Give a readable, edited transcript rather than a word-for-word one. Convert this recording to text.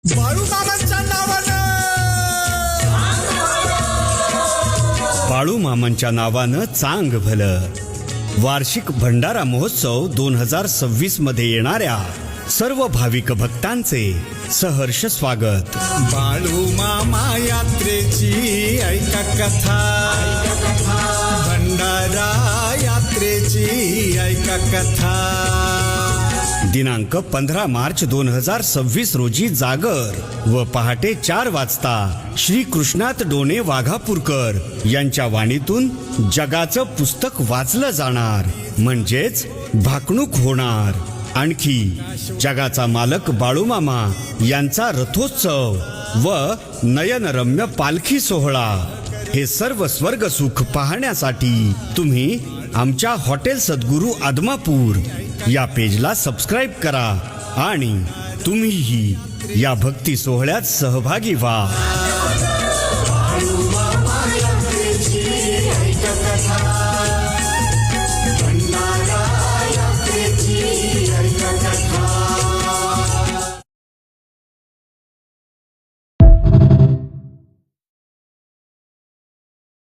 बाळूमामांच्या नावानं बाळूमामांच्या नावानं चांग भलं. वार्षिक भंडारा महोत्सव 2026 मध्ये येणाऱ्या सर्व भाविक भक्तांचे सहर्ष स्वागत. बाळूमामा यात्रेची ऐका कथा, भंडारा यात्रेची ऐका कथा. दिनांक 15 मार्च 2026 रोजी जागर व पहाटे 4 वाजता श्री कृष्णात डोने वाघापूरकर यांच्या वाणीतून जगाचं पुस्तक वाचलं जाणार, म्हणजेच भाकणूक होणार. आणखी जगाचा मालक बाळूमामा यांचा रथोत्सव व नयनरम्य पालखी सोहळा हे सर्व स्वर्ग सुख पाहण्यासाठी तुम्ही आमच्या हॉटेल सद्गुरू आदमापूर या पेजला सबस्क्राईब करा आणि तुम्हीही या भक्ती सोहळ्यात सहभागी व्हा.